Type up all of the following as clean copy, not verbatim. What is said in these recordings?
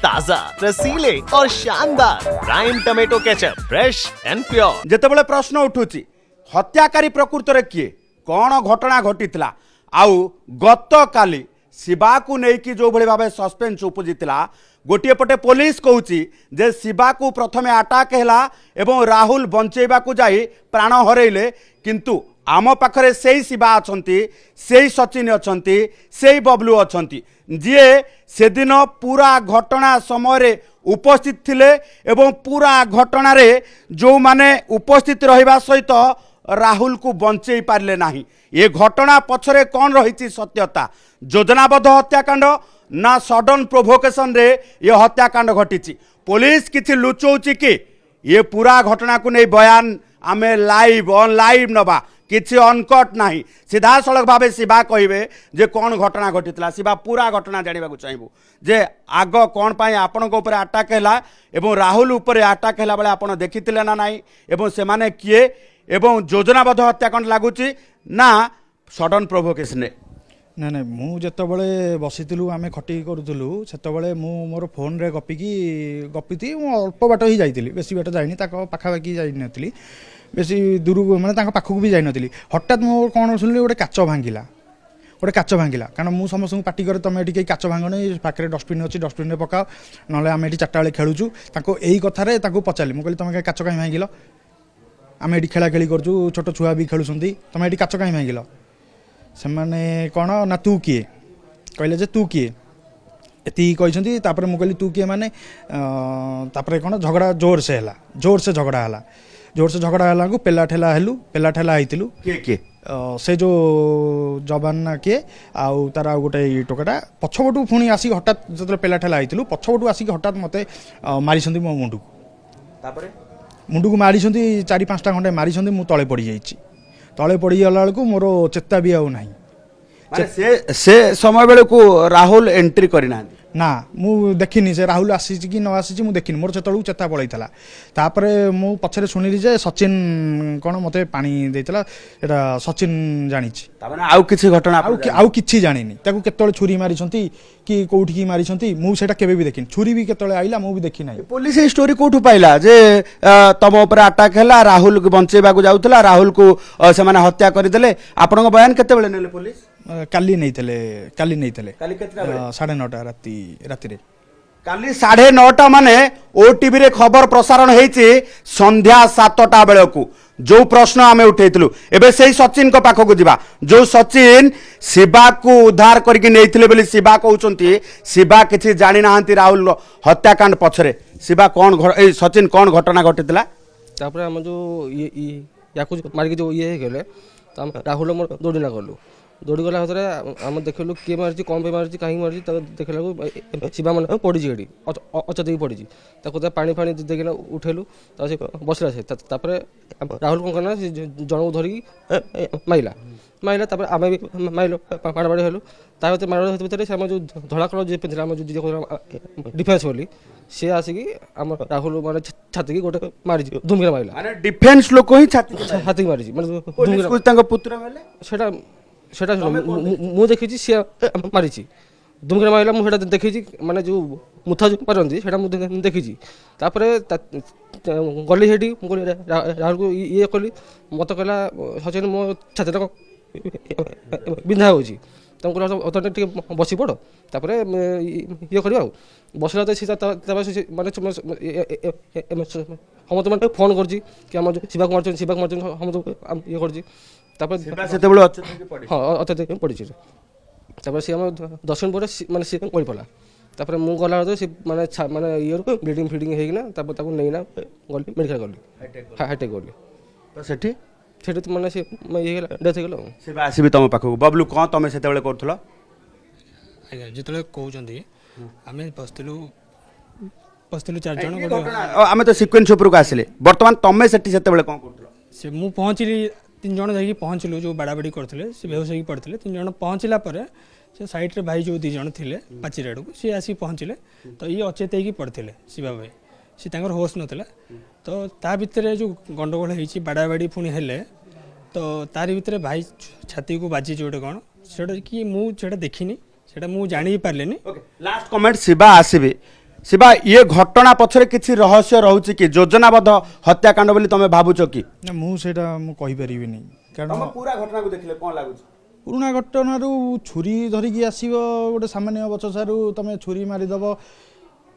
ताजा, रसीले और शानदार prime tomato ketchup, fresh and pure. जेतेबेले प्रश्न उठुची हत्याकारी प्रकृत रे किए कौन घटना घटीला आउ गत काली शिवा को लेकिन जो भाई भाव सस्पेन्स उपजिला गोटे पटे पुलिस कहूँ जे शिवा को प्रथमे अटाक है एवं राहुल बंचेबा को जाई प्राण हरइले किंतु आम पाखरे से शिवा अच्छा से सचिन अच्छा से बबलू अच्छा जी से दिन पूरा घटना समय उपस्थित थिले एवं पूरा घटना रे जो माने उपस्थित रहिबा सहित राहुल को बंचे पारे ना ये घटना पछरे कौन रही सत्यता योजनाबद्ध हत्याकांड ना सडन प्रोभोकेशन रे ये हत्याकांड घटी पुलिस किसी लुचौची कि ये पूरा घटना को नहीं बयान आमे लाइव ऑन लाइव नबा किसी अनकट ना सीधा सड़क भाव शिवा कहे जे कौन घटना घटीला शिवा पूरा घटना जानवा चाहबू जे आग कौन पाई आपण अटाक है एवं राहुल उपर अटाक है बेले आप देखी ना नाई एवं से माने किए एवं योजनाबद्ध हत्याकांड लगुच ना सडन प्रोभोकेशन ना ना मु जितेबाला बसीलु आम खटी करूँ से मोर फोन रे गपी थी अल्प बाट ही जाइली बेसी बाट जाइनी पाखापाखि जाइनी बेसी दूर मैंने पाखक भी जाइनी हठात मोर कौन शुणिली गोटे काच भांगिला कारण मुझ समस्त पार्टी करे तुम ये काच भांगनी पाखे डस्टबिन अच्छी डस्टबिन पकाओ ना आम ये 4टा बेले खेलुचु यही कथार पचारि मुझे तुम काच कहीं भांगिल आम ये खेला खेली करूँ छोट छुआ भी खेलुंट तुम ये काच कहीं भांगिल से मैंने कौन ना तू किए कहले जे तू किए एति कहते मुझे कहली तू किए माने कौन झगड़ा जोर से झगड़ा है जोर से झगड़ा है पेला ठेला होइतिलु किए से जो जवान ना किए आउ तार आ गोटे टोकाटा पछपटू पुणी आसिक हठात जो पेला ठेला होइतिलु पछपटू आसिक हठात मते मारी मो मुंडू को मारी 4-5टा खंडे मारी मु तले पड़ जाइए तले पड़गला बेलू मोर चेता भी आउ ना से समय बेले को राहुल एंट्री करना ना मु देखनी से राहुल आसी कि न आसी मु देखनी मोर से चेता पड़ाइला तापर मु पछरे शुणिली जे सचिन कौन मते पानी देइतला एटा सचिन जानी आउ किछि घटना आउ किछि जानिनी ताकू केतळे छुरी मारी छंती कि कोठी की मारी छंती मु सेटा केबे भी देखिन छुरी भी केतळे आइला मु भी देखि नाही पुलिस ए स्टोरी कोठु पाइला जे तम ऊपर अटैक हैला राहुल को बंचेबा को जाउतला राहुल को से माने हत्या करि देले आपन बयान केते बेले नेले पुलिस काली नहीं थे 9:30 राति काली 9:30 माने ओटीवी रे खबर प्रसारण हेछि संध्या 7टा बेले को जो प्रश्न आमे उठेइतलु एबे सेही सचिन को पाखो को जिबा जो सचिन शिवा को उद्धार करके नेइथिले बेली शिवा कहउचंती शिवा किछि जानि नाहंती राहुल हत्याकांड पछरे शिवा कौन सचिन कौन घटना घटितला तापर हम जो याकु मार के जो ये गेले राहुल मोर दौड़ना गलु दौड़ी गला भर आम देखलु किए मारी कौन पे मारी कहीं मारी देखला शिवा मन पड़ी ये अचत पड़ी पानी फाणी देखना उठेलु बसला से राहुल कौन करना जन को धरिकी माइला आम भी माइल माड़बाड़ी हेलु माड़ भितर से जो धड़ा कलर जी पिंधला जो डिफेन्स बोली सी आसिकी आम राहुल माने छाती की गोटे मारी धूमकिना माइला डिफेन्स लोक ही छाती मारी माने सेटा मु देखी सी मारी धूमकिना मारिला मुझे देखी माने जो मुथा जो मारती से देखी गली हेटी राहुल को ये कली मत कहला सचिन मो छाती बिंधा हो टे बसी पड़ तापर ये कर बसला तो माने हम तो फोन कर शिवा कुमार हम तो ये कर हाँ अत्याधिक पड़ी सी आम 10 मिनट पर माने सी कर पड़ा तापर मु गला तो सी माने माने ये ब्लीडिंग फिडिंग होना नहीं गली मेडिकल गली हाईटेक गली तो सेठी सेठी माने सी ये डेथ हो गला से आसीबी तुम पाखक बबलू कौन तुम से करथलो आज्ञा जिते कहते आम बसलु 4 जन आम तो सिक्वेन्स उपरको आसिले बर्तमान तुम से कौन करथलो से मु पहुँचली 3 जन जाकि पहुँचलु जो बाड़ाबाड़ी करते से बेहोश होकर पड़ते 3 जन पहुँचला से साइड रे भाई जो 2 जन थे पाचेरी आड़ को सी आसिक पहुँचले तो ये अचेत होगी पड़ते शिवा भाई सी होश नाला तो ता भितर जो गंडगोल होती बाड़ाबाड़ी पुणी हेले तो तारी भितर भाई छाती को बाजी गोटे कौन से कि मुझे देखनी से मुझे जानी पारे लास्ट कमेंट शिवा आसबे शिवा ये घटना पछरे किछि रहस्य रहउछि कि योजनाबद्ध हत्याकांड बोली तमे भाबुछ कि ନା ମୁଁ ସେଇଟା ମୁଁ କହିପାରିବିନି କାରଣ पूरा घटना को देखले कोन लागुछि ପୁରୁଣା ଘଟଣାରୁ ଛୁରୀ ଧରିକି ଆସିବ ଗୋଟେ ସାମାନ୍ୟ ବଚସାରୁ ତମେ ଛୁରୀ ମାରିଦେବ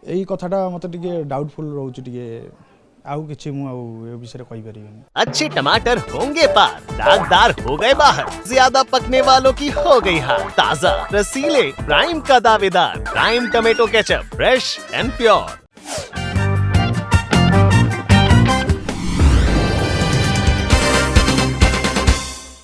ଏଇ କଥାଟା ମୋତେ ଟିକେ ଡାଉଟଫୁଲ୍ ରହୁଛି ଟିକେ ଆଉ କିଛି ମୁଁ ଆଉ ଏ ବିଷୟରେ କହିପାରିବିନି। अच्छे टमाटर होंगे पार, दागदार हो गए बाहर, ज्यादा पकने वालों की हो गई हार, ताजा रसीले प्राइम का दावेदार prime tomato ketchup, fresh and pure.